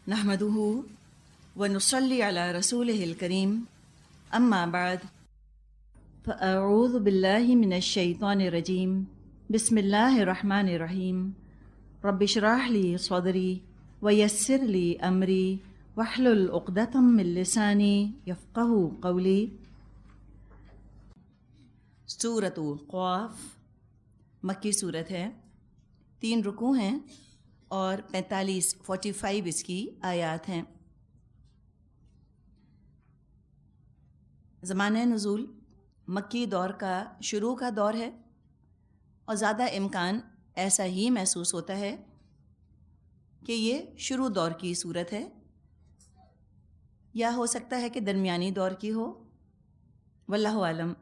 نحمده ونصلي على رسوله الكريم أما بعد فأعوذ بالله من الشيطان الرجيم بسم الله الرحمن الرحيم رب اشرح لي صدري ويسر لي أمري واحلل عقدة من لساني يفقهوا قولي۔ سورۃ قاف مکی صورت ہے، 3 رکوع ہیں اور 45 اس کی آیات ہیں۔ زمانہ نزول مکی دور کا شروع کا دور ہے اور زیادہ امکان ایسا ہی محسوس ہوتا ہے کہ یہ شروع دور کی صورت ہے، یا ہو سکتا ہے کہ درمیانی دور کی ہو، واللہ عالم۔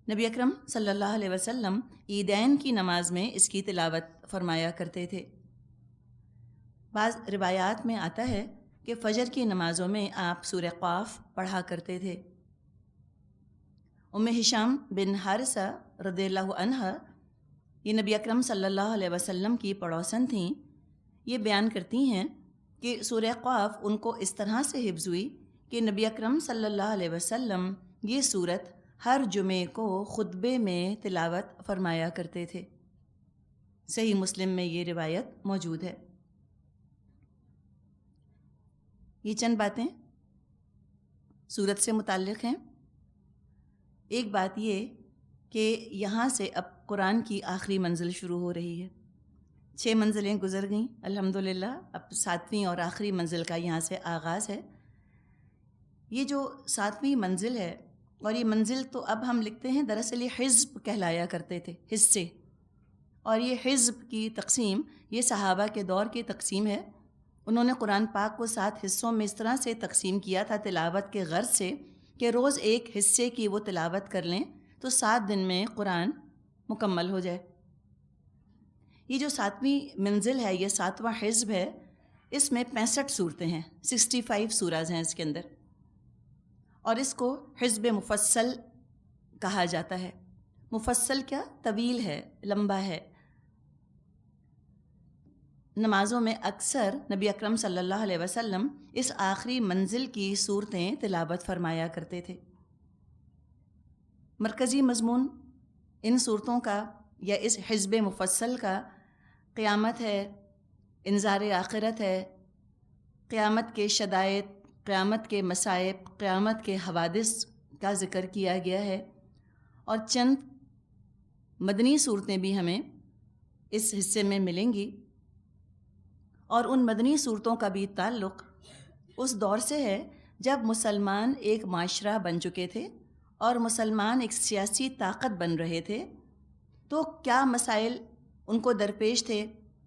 نبی اکرم صلی اللہ علیہ وسلم عیدین کی نماز میں اس کی تلاوت فرمایا کرتے تھے۔ بعض روایات میں آتا ہے کہ فجر کی نمازوں میں آپ سورہ قاف پڑھا کرتے تھے۔ ام ہشام بن حارثہ رضی اللہ عنہا، یہ نبی اکرم صلی اللہ علیہ وسلم کی پڑوسن تھیں، یہ بیان کرتی ہیں کہ سورہ قاف ان کو اس طرح سے حفظ ہوئی کہ نبی اکرم صلی اللہ علیہ وسلم یہ سورت ہر جمعے کو خطبے میں تلاوت فرمایا کرتے تھے۔ صحیح مسلم میں یہ روایت موجود ہے۔ یہ چند باتیں سورت سے متعلق ہیں۔ ایک بات یہ کہ یہاں سے اب قرآن کی آخری منزل شروع ہو رہی ہے۔ 6 منزلیں گزر گئیں الحمدللہ، اب 7ویں اور آخری منزل کا یہاں سے آغاز ہے۔ یہ جو 7ویں منزل ہے، اور یہ منزل تو اب ہم لکھتے ہیں، دراصل یہ حزب کہلایا کرتے تھے، حصے، اور یہ حزب کی تقسیم یہ صحابہ کے دور کی تقسیم ہے۔ انہوں نے قرآن پاک کو 7 حصوں میں اس طرح سے تقسیم کیا تھا تلاوت کے غرض سے کہ روز ایک حصے کی وہ تلاوت کر لیں تو 7 دن میں قرآن مکمل ہو جائے۔ یہ جو 7ویں منزل ہے، یہ 7واں حزب ہے، اس میں 65 صورتیں ہیں، 65 سوراز ہیں اس کے اندر، اور اس کو حزب مفصل کہا جاتا ہے۔ مفصل کیا؟ طویل ہے، لمبا ہے۔ نمازوں میں اکثر نبی اکرم صلی اللہ علیہ وسلم اس آخری منزل کی صورتیں تلاوت فرمایا کرتے تھے۔ مرکزی مضمون ان صورتوں کا یا اس حزب مفصل کا قیامت ہے، انذار آخرت ہے، قیامت کے شدائد، قیامت کے مصائب، قیامت کے حوادث کا ذکر کیا گیا ہے، اور چند مدنی صورتیں بھی ہمیں اس حصے میں ملیں گی، اور ان مدنی صورتوں کا بھی تعلق اس دور سے ہے جب مسلمان ایک معاشرہ بن چکے تھے اور مسلمان ایک سیاسی طاقت بن رہے تھے، تو کیا مسائل ان کو درپیش تھے،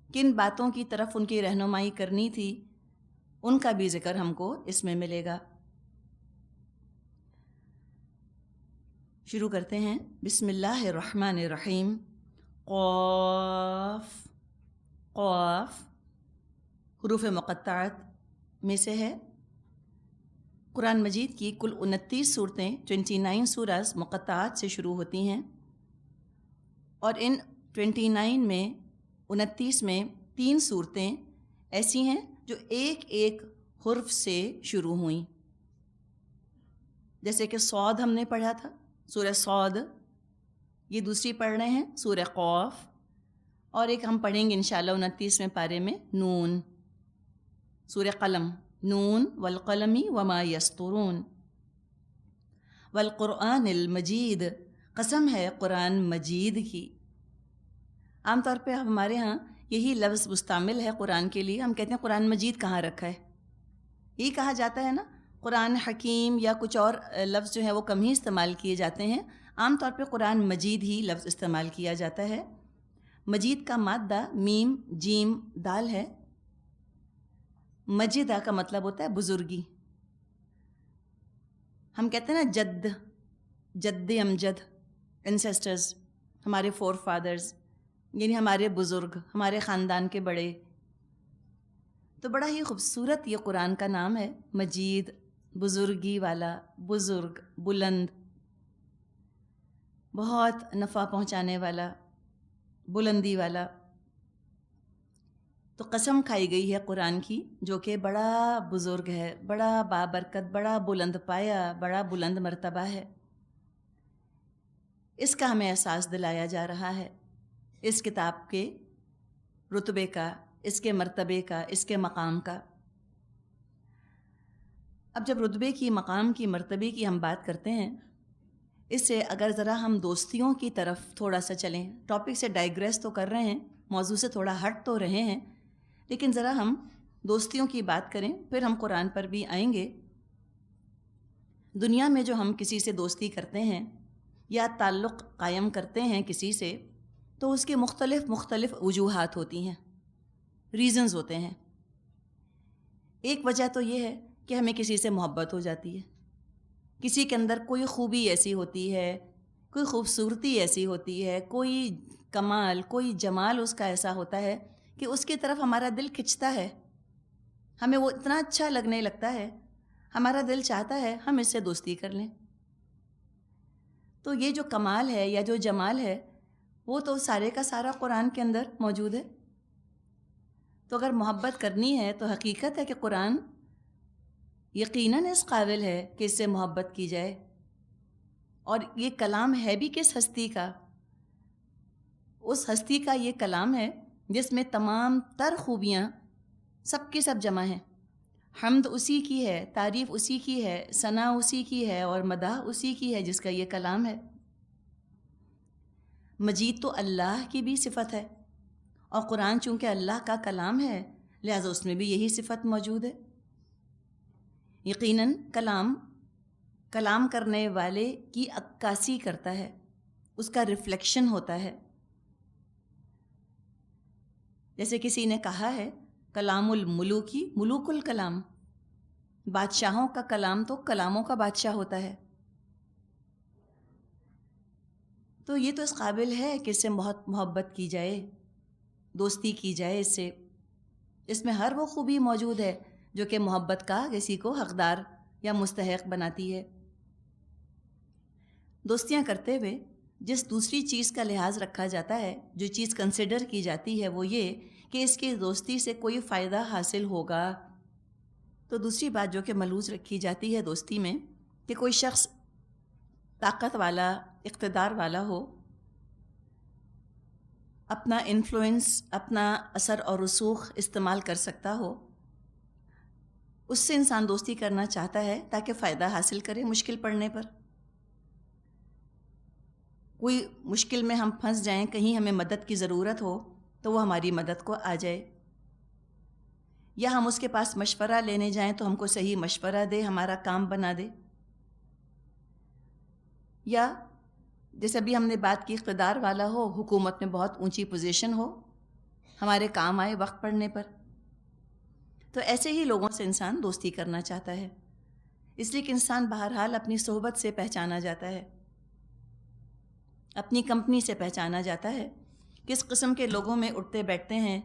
کن باتوں کی طرف ان کی رہنمائی کرنی تھی، ان کا بھی ذکر ہم کو اس میں ملے گا۔ شروع کرتے ہیں، بسم اللہ الرحمن الرحیم۔ قاف، قاف حروف مقطعات میں سے ہے۔ قرآن مجید کی کل 29 صورتیں، 29 سوراز مقطعات سے شروع ہوتی ہیں، اور ان 29 میں 29 میں 3 صورتیں ایسی ہیں جو ایک ایک حرف سے شروع ہوئیں، جیسے کہ صاد ہم نے پڑھا تھا، سورہ صاد، یہ دوسری پڑھ رہے ہیں سورہ قاف، اور ایک ہم پڑھیں گے انشاءاللہ 29ویں پارے میں نون، سورہ قلم، نون والقلم وما یسطرون، والقرآن المجید، قسم ہے قرآن مجید کی۔ عام طور پہ ہمارے ہاں یہی لفظ مستعمل ہے قرآن کے لیے، ہم کہتے ہیں قرآن مجید کہاں رکھا ہے، یہی کہا جاتا ہے نا۔ قرآن حکیم یا کچھ اور لفظ جو ہے وہ کم ہی استعمال کیے جاتے ہیں، عام طور پہ قرآن مجید ہی لفظ استعمال کیا جاتا ہے۔ مجید کا مادہ میم جیم دال ہے۔ مجدہ کا مطلب ہوتا ہے بزرگی۔ ہم کہتے ہیں نا جد، جد امجد، انسیسٹرز، ہمارے فور فادرز، یعنی ہمارے بزرگ، ہمارے خاندان کے بڑے۔ تو بڑا ہی خوبصورت یہ قرآن کا نام ہے، مجید، بزرگی والا، بزرگ، بلند، بہت نفع پہنچانے والا، بلندی والا۔ تو قسم کھائی گئی ہے قرآن کی، جو کہ بڑا بزرگ ہے، بڑا بابرکت، بڑا بلند پایا، بڑا بلند مرتبہ ہے، اس کا ہمیں احساس دلایا جا رہا ہے، اس کتاب کے رتبے کا، اس کے مرتبے کا، اس کے مقام کا۔ اب جب رتبے کی، مقام کی، مرتبے کی ہم بات کرتے ہیں، اس سے اگر ذرا ہم دوستیوں کی طرف تھوڑا سا چلیں، ٹاپک سے ڈائیگریس تو کر رہے ہیں، موضوع سے تھوڑا ہٹ تو رہے ہیں، لیکن ذرا ہم دوستیوں کی بات کریں، پھر ہم قرآن پر بھی آئیں گے۔ دنیا میں جو ہم کسی سے دوستی کرتے ہیں یا تعلق قائم کرتے ہیں کسی سے، تو اس کے مختلف وجوہات ہوتی ہیں، ریزنز ہوتے ہیں۔ ایک وجہ تو یہ ہے کہ ہمیں کسی سے محبت ہو جاتی ہے، کسی کے اندر کوئی خوبی ایسی ہوتی ہے، کوئی خوبصورتی ایسی ہوتی ہے، کوئی کمال، کوئی جمال اس کا ایسا ہوتا ہے کہ اس کی طرف ہمارا دل کھنچتا ہے، ہمیں وہ اتنا اچھا لگنے لگتا ہے، ہمارا دل چاہتا ہے ہم اس سے دوستی کر لیں۔ تو یہ جو کمال ہے یا جو جمال ہے، وہ تو سارے کا سارا قرآن کے اندر موجود ہے۔ تو اگر محبت کرنی ہے تو حقیقت ہے کہ قرآن یقیناً اس قابل ہے کہ اس سے محبت کی جائے، اور یہ کلام ہے بھی کس ہستی کا؟ اس ہستی کا یہ کلام ہے جس میں تمام تر خوبیاں سب کی سب جمع ہیں، حمد اسی کی ہے، تعریف اسی کی ہے، ثنا اسی کی ہے، اور مدح اسی کی ہے جس کا یہ کلام ہے۔ مجید تو اللہ کی بھی صفت ہے، اور قرآن چونکہ اللہ کا کلام ہے لہذا اس میں بھی یہی صفت موجود ہے۔ یقیناً کلام کرنے والے کی عکاسی کرتا ہے، اس کا ریفلیکشن ہوتا ہے۔ جیسے کسی نے کہا ہے کلام الملوکی ملوک الکلام، بادشاہوں کا کلام تو کلاموں کا بادشاہ ہوتا ہے۔ تو یہ تو اس قابل ہے کہ اس سے بہت محبت کی جائے، دوستی کی جائے اس سے۔ اس میں ہر وہ خوبی موجود ہے جو کہ محبت کا کسی کو حقدار یا مستحق بناتی ہے۔ دوستیاں کرتے ہوئے جس دوسری چیز کا لحاظ رکھا جاتا ہے، جو چیز کنسیڈر کی جاتی ہے، وہ یہ کہ اس کی دوستی سے کوئی فائدہ حاصل ہوگا۔ تو دوسری بات جو کہ ملحوظ رکھی جاتی ہے دوستی میں، کہ کوئی شخص طاقت والا، اقتدار والا ہو، اپنا انفلوئنس، اپنا اثر اور رسوخ استعمال کر سکتا ہو، اس سے انسان دوستی کرنا چاہتا ہے تاکہ فائدہ حاصل کرے مشکل پڑنے پر۔ کوئی مشکل میں ہم پھنس جائیں، کہیں ہمیں مدد کی ضرورت ہو تو وہ ہماری مدد کو آ جائے، یا ہم اس کے پاس مشورہ لینے جائیں تو ہم کو صحیح مشورہ دے، ہمارا کام بنا دے، یا جیسے ابھی ہم نے بات کی اقتدار والا ہو، حکومت میں بہت اونچی پوزیشن ہو، ہمارے کام آئے وقت پڑنے پر۔ تو ایسے ہی لوگوں سے انسان دوستی کرنا چاہتا ہے، اس لیے کہ انسان بہرحال اپنی صحبت سے پہچانا جاتا ہے، اپنی کمپنی سے پہچانا جاتا ہے، کس قسم کے لوگوں میں اٹھتے بیٹھتے ہیں،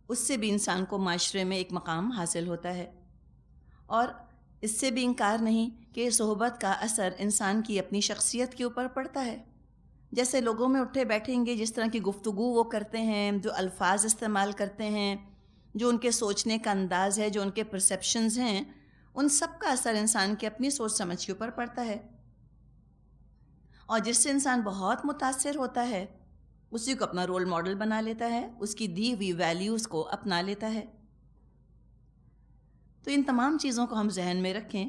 اس سے بھی انسان کو معاشرے میں ایک مقام حاصل ہوتا ہے۔ اور اس سے بھی انکار نہیں کہ صحبت کا اثر انسان کی اپنی شخصیت کے اوپر پڑتا ہے۔ جیسے لوگوں میں اٹھے بیٹھیں گے، جس طرح کی گفتگو وہ کرتے ہیں، جو الفاظ استعمال کرتے ہیں، جو ان کے سوچنے کا انداز ہے، جو ان کے پرسیپشنز ہیں، ان سب کا اثر انسان کی اپنی سوچ سمجھ کے اوپر پڑتا ہے۔ اور جس سے انسان بہت متاثر ہوتا ہے، اسی کو اپنا رول ماڈل بنا لیتا ہے، اس کی دی ہوئی ویلیوز کو اپنا لیتا ہے۔ تو ان تمام چیزوں کو ہم ذہن میں رکھیں،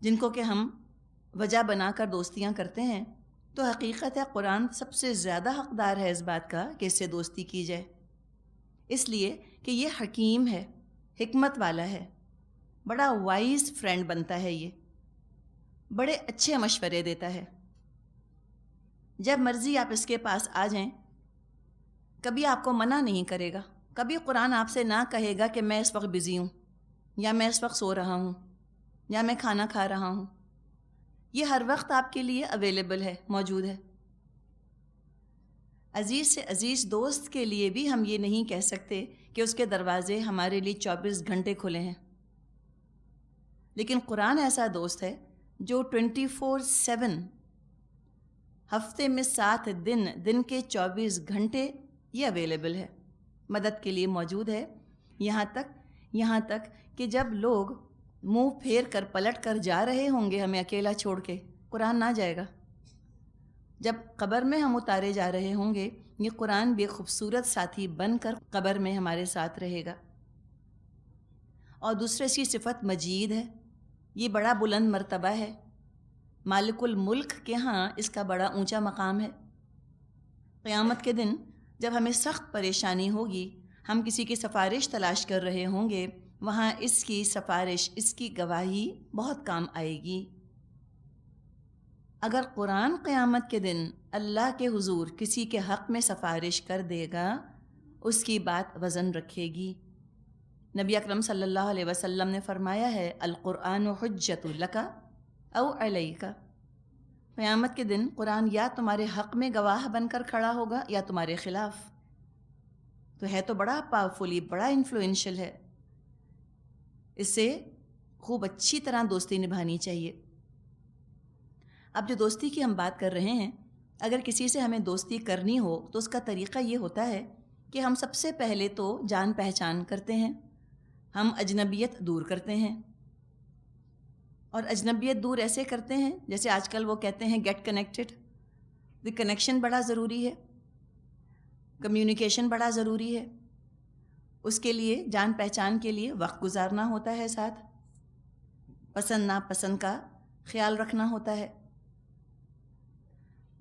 جن کو کہ ہم وجہ بنا کر دوستیاں کرتے ہیں، تو حقیقت ہے قرآن سب سے زیادہ حقدار ہے اس بات کا کہ اس سے دوستی کی جائے، اس لیے کہ یہ حکیم ہے، حکمت والا ہے، بڑا وائز فرینڈ بنتا ہے، یہ بڑے اچھے مشورے دیتا ہے۔ جب مرضی آپ اس کے پاس آ جائیں، کبھی آپ کو منع نہیں کرے گا، کبھی قرآن آپ سے نہ کہے گا کہ میں اس وقت بزی ہوں، یا میں اس وقت سو رہا ہوں، یا میں کھانا کھا رہا ہوں۔ یہ ہر وقت آپ کے لیے اویلیبل ہے، موجود ہے۔ عزیز سے عزیز دوست کے لیے بھی ہم یہ نہیں کہہ سکتے کہ اس کے دروازے ہمارے لیے 24 گھنٹے کھلے ہیں، لیکن قرآن ایسا دوست ہے جو 24/7، ہفتے میں 7 دن، دن کے 24 گھنٹے یہ اویلیبل ہے۔ مدد کے لیے موجود ہے، یہاں تک کہ جب لوگ منہ پھیر کر پلٹ کر جا رہے ہوں گے ہمیں اکیلا چھوڑ کے، قرآن نہ جائے گا۔ جب قبر میں ہم اتارے جا رہے ہوں گے، یہ قرآن بھی خوبصورت ساتھی بن کر قبر میں ہمارے ساتھ رہے گا۔ اور دوسرے اس کی صفت مجید ہے، یہ بڑا بلند مرتبہ ہے، مالک الملک کے ہاں اس کا بڑا اونچا مقام ہے۔ قیامت کے دن جب ہمیں سخت پریشانی ہوگی، ہم کسی کی سفارش تلاش کر رہے ہوں گے، وہاں اس کی سفارش، اس کی گواہی بہت کام آئے گی۔ اگر قرآن قیامت کے دن اللہ کے حضور کسی کے حق میں سفارش کر دے گا، اس کی بات وزن رکھے گی۔ نبی اکرم صلی اللہ علیہ وسلم نے فرمایا ہے، القرآن حجت لک او علیک۔ قیامت کے دن قرآن یا تمہارے حق میں گواہ بن کر کھڑا ہوگا یا تمہارے خلاف۔ تو ہے تو بڑا پاورفلی، بڑا انفلوئنشل ہے، اس سے خوب اچھی طرح دوستی نبھانی چاہیے۔ اب جو دوستی کی ہم بات کر رہے ہیں، اگر کسی سے ہمیں دوستی کرنی ہو تو اس کا طریقہ یہ ہوتا ہے کہ ہم سب سے پہلے تو جان پہچان کرتے ہیں، ہم اجنبیت دور کرتے ہیں۔ اور اجنبیت دور ایسے کرتے ہیں جیسے آج کل وہ کہتے ہیں گیٹ کنیکٹڈ۔ دی کنیکشن بڑا ضروری ہے، کمیونیکیشن بڑا ضروری ہے، اس کے لیے جان پہچان کے لیے وقت گزارنا ہوتا ہے، ساتھ پسند ناپسند کا خیال رکھنا ہوتا ہے۔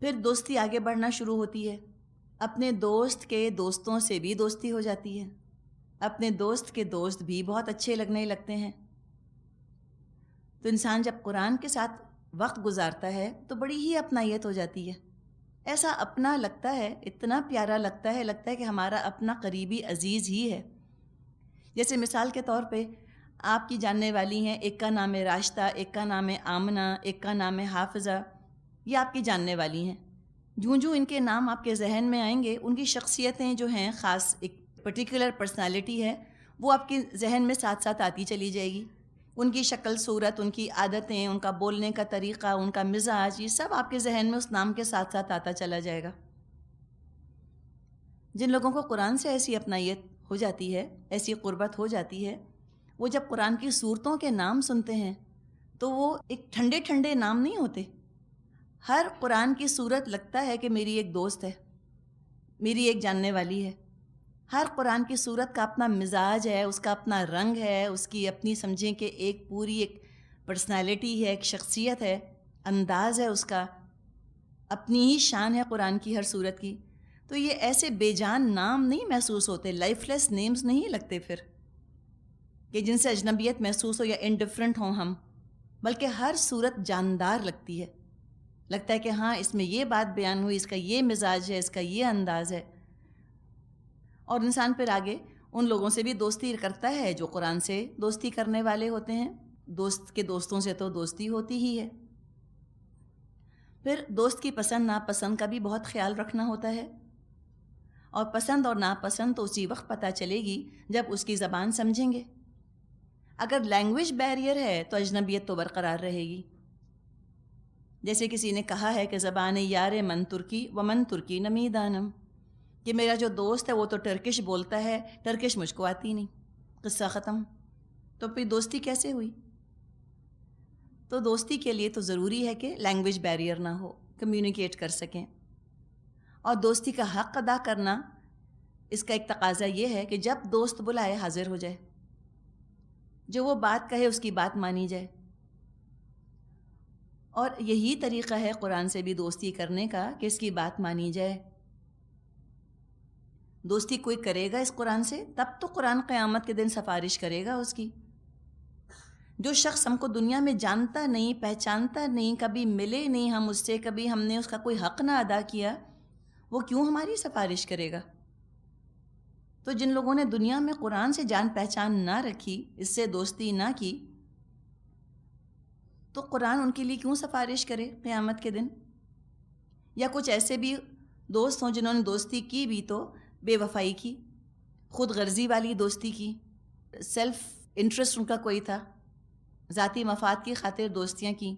پھر دوستی آگے بڑھنا شروع ہوتی ہے، اپنے دوست کے دوستوں سے بھی دوستی ہو جاتی ہے، اپنے دوست کے دوست بھی بہت اچھے لگنے لگتے ہیں۔ تو انسان جب قرآن کے ساتھ وقت گزارتا ہے تو بڑی ہی اپنائیت ہو جاتی ہے، ایسا اپنا لگتا ہے، اتنا پیارا لگتا ہے کہ ہمارا اپنا قریبی عزیز ہی ہے۔ جیسے مثال کے طور پہ آپ کی جاننے والی ہیں، ایک کا نام ہے راشدہ، ایک کا نام ہے آمنہ، ایک کا نام ہے حافظہ، یہ آپ کی جاننے والی ہیں۔ جوں ان کے نام آپ کے ذہن میں آئیں گے، ان کی شخصیتیں جو ہیں، خاص ایک پرٹیکولر پرسنالٹی ہے، وہ آپ کے ذہن میں ساتھ ساتھ آتی چلی جائے گی۔ ان کی شکل صورت، ان کی عادتیں، ان کا بولنے کا طریقہ، ان کا مزاج، یہ سب آپ کے ذہن میں اس نام کے ساتھ ساتھ آتا چلا جائے گا۔ جن لوگوں کو قرآن سے ایسی اپنائیت ہو جاتی ہے، ایسی قربت ہو جاتی ہے، وہ جب قرآن کی صورتوں کے نام سنتے ہیں تو وہ ایک ٹھنڈے ٹھنڈے نام نہیں ہوتے۔ ہر قرآن کی صورت لگتا ہے کہ میری ایک دوست ہے، میری ایک جاننے والی ہے۔ ہر قرآن کی صورت کا اپنا مزاج ہے، اس کا اپنا رنگ ہے، اس کی اپنی سمجھیں کہ ایک پوری ایک پرسنالٹی ہے، ایک شخصیت ہے، انداز ہے، اس کا اپنی ہی شان ہے قرآن کی ہر صورت کی۔ تو یہ ایسے بے جان نام نہیں محسوس ہوتے، لائف لیس نیمز نہیں لگتے پھر کہ جن سے اجنبیت محسوس ہو یا انڈیفرنٹ ہوں ہم، بلکہ ہر صورت جاندار لگتی ہے، لگتا ہے کہ ہاں اس میں یہ بات بیان ہوئی، اس کا یہ مزاج ہے، اس کا یہ انداز ہے۔ اور انسان پھر آگے ان لوگوں سے بھی دوستی کرتا ہے جو قرآن سے دوستی کرنے والے ہوتے ہیں، دوست کے دوستوں سے تو دوستی ہوتی ہی ہے۔ پھر دوست کی پسند ناپسند کا بھی بہت خیال رکھنا ہوتا ہے، اور پسند اور ناپسند تو اسی وقت پتہ چلے گی جب اس کی زبان سمجھیں گے۔ اگر لینگویج بیریئر ہے تو اجنبیت تو برقرار رہے گی۔ جیسے کسی نے کہا ہے کہ زبان یار من ترکی و من ترکی نمیدانم، کہ میرا جو دوست ہے وہ تو ٹرکش بولتا ہے، ٹرکش مجھ کو آتی نہیں، قصہ ختم۔ تو پھر دوستی کیسے ہوئی؟ تو دوستی کے لیے تو ضروری ہے کہ لینگویج بیریئر نہ ہو، کمیونیکیٹ کر سکیں۔ اور دوستی کا حق ادا کرنا، اس کا ایک تقاضا یہ ہے کہ جب دوست بلائے حاضر ہو جائے، جو وہ بات کہے اس کی بات مانی جائے۔ اور یہی طریقہ ہے قرآن سے بھی دوستی کرنے کا کہ اس کی بات مانی جائے۔ دوستی کوئی کرے گا اس قرآن سے، تب تو قرآن قیامت کے دن سفارش کرے گا اس کی۔ جو شخص ہم کو دنیا میں جانتا نہیں، پہچانتا نہیں، کبھی ملے نہیں ہم اس سے، کبھی ہم نے اس کا کوئی حق نہ ادا کیا، وہ کیوں ہماری سفارش کرے گا؟ تو جن لوگوں نے دنیا میں قرآن سے جان پہچان نہ رکھی، اس سے دوستی نہ کی، تو قرآن ان کے لیے کیوں سفارش کرے قیامت کے دن؟ یا کچھ ایسے بھی دوست ہوں جنہوں نے دوستی کی بھی تو بے وفائی کی، خود غرضی والی دوستی کی، سیلف انٹرسٹ ان کا کوئی تھا، ذاتی مفاد کی خاطر دوستیاں کی،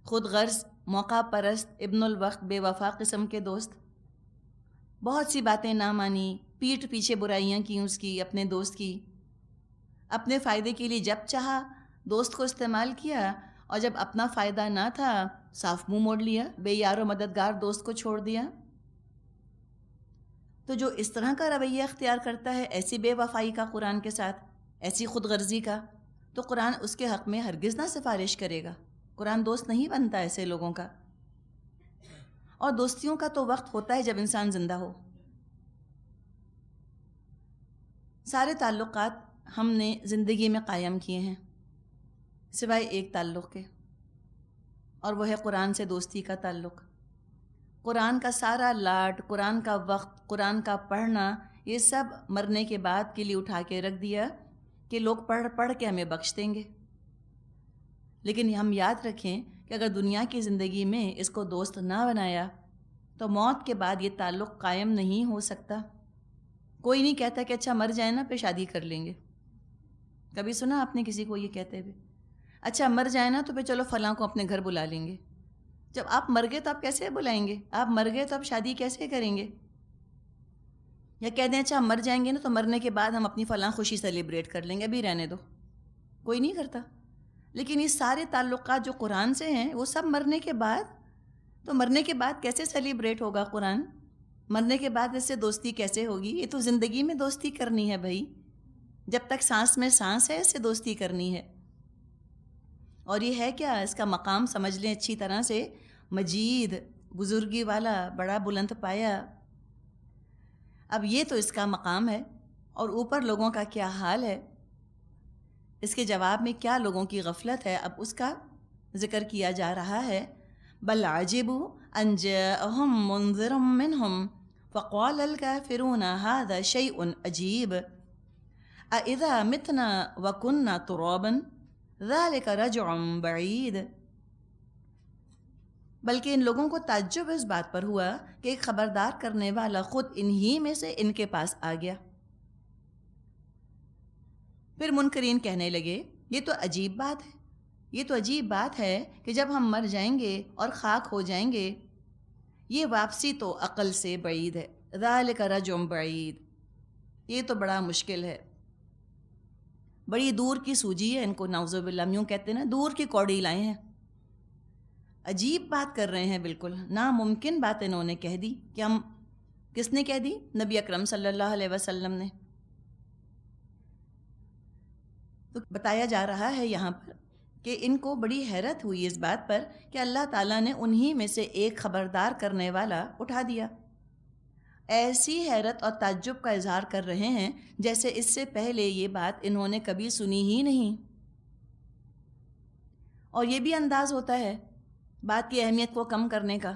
خود غرض، موقع پرست، ابن الوقت، بے وفا قسم کے دوست۔ بہت سی باتیں نہ مانی، پیٹھ پیچھے برائیاں کی اس کی، اپنے دوست کی، اپنے فائدے کے لیے جب چاہا دوست کو استعمال کیا، اور جب اپنا فائدہ نہ تھا صاف منہ موڑ لیا، بے یار و مددگار دوست کو چھوڑ دیا۔ تو جو اس طرح کا رویہ اختیار کرتا ہے، ایسی بے وفائی کا قرآن کے ساتھ، ایسی خود غرضی کا، تو قرآن اس کے حق میں ہرگز نہ سفارش کرے گا۔ قرآن دوست نہیں بنتا ایسے لوگوں کا۔ اور دوستیوں کا تو وقت ہوتا ہے جب انسان زندہ ہو۔ سارے تعلقات ہم نے زندگی میں قائم کیے ہیں سوائے ایک تعلق کے، اور وہ ہے قرآن سے دوستی کا تعلق۔ قرآن کا سارا لاڈ، قرآن کا وقت، قرآن کا پڑھنا، یہ سب مرنے کے بعد کے لیے اٹھا کے رکھ دیا کہ لوگ پڑھ پڑھ کے ہمیں بخش دیں گے۔ لیکن ہم یاد رکھیں کہ اگر دنیا کی زندگی میں اس کو دوست نہ بنایا تو موت کے بعد یہ تعلق قائم نہیں ہو سکتا۔ کوئی نہیں کہتا کہ اچھا مر جائیں نا پھر شادی کر لیں گے۔ کبھی سنا آپ نے کسی کو یہ کہتے ہوئے؟ اچھا مر جائیں نا تو پھر چلو فلاں کو اپنے گھر بلا لیں گے۔ جب آپ مر گئے تو آپ کیسے بلائیں گے؟ آپ مر گئے تو آپ شادی کیسے کریں گے؟ یا کہہ دیں اچھا ہم مر جائیں گے نا تو مرنے کے بعد ہم اپنی فلاں خوشی سیلیبریٹ کر لیں گے، ابھی رہنے دو۔ کوئی نہیں کرتا۔ لیکن یہ سارے تعلقات جو قرآن سے ہیں وہ سب مرنے کے بعد، تو مرنے کے بعد کیسے سیلیبریٹ ہوگا قرآن؟ مرنے کے بعد اس سے دوستی کیسے ہوگی؟ یہ تو زندگی میں دوستی کرنی ہے بھائی، جب تک سانس میں سانس ہے اس سے دوستی کرنی ہے۔ اور یہ ہے کیا؟ اس کا مقام سمجھ لیں اچھی طرح سے، مجید، بزرگی والا، بڑا بلند پایا۔ اب یہ تو اس کا مقام ہے، اور اوپر لوگوں کا کیا حال ہے، اس کے جواب میں کیا لوگوں کی غفلت ہے، اب اس کا ذکر کیا جا رہا ہے۔ بل عجبوا ان جاءهم منذر منهم فقال الكافرون هذا شيء عجيب أإذا متنا وكنا ترابا ذلك رجع بعيد۔ بلکہ ان لوگوں کو تعجب اس بات پر ہوا کہ ایک خبردار کرنے والا خود انہی میں سے ان کے پاس آ گیا۔ پھر منکرین کہنے لگے یہ تو عجیب بات ہے، یہ تو عجیب بات ہے کہ جب ہم مر جائیں گے اور خاک ہو جائیں گے، یہ واپسی تو عقل سے بعید ہے۔ ذالک رجع بعید، یہ تو بڑا مشکل ہے، بڑی دور کی سوجی ہے، ان کو نعوذ باللہ یوں کہتے ہیں نا، دور کی کوڑی لائے ہیں۔ عجیب بات کر رہے ہیں، بالکل ناممکن بات انہوں نے کہہ دی کہ ہم، کس نے کہہ دی؟ نبی اکرم صلی اللہ علیہ وسلم نے۔ تو بتایا جا رہا ہے یہاں پر کہ ان کو بڑی حیرت ہوئی اس بات پر کہ اللہ تعالیٰ نے انہی میں سے ایک خبردار کرنے والا اٹھا دیا۔ ایسی حیرت اور تعجب کا اظہار کر رہے ہیں جیسے اس سے پہلے یہ بات انہوں نے کبھی سنی ہی نہیں۔ اور یہ بھی انداز ہوتا ہے بات کی اہمیت کو کم کرنے کا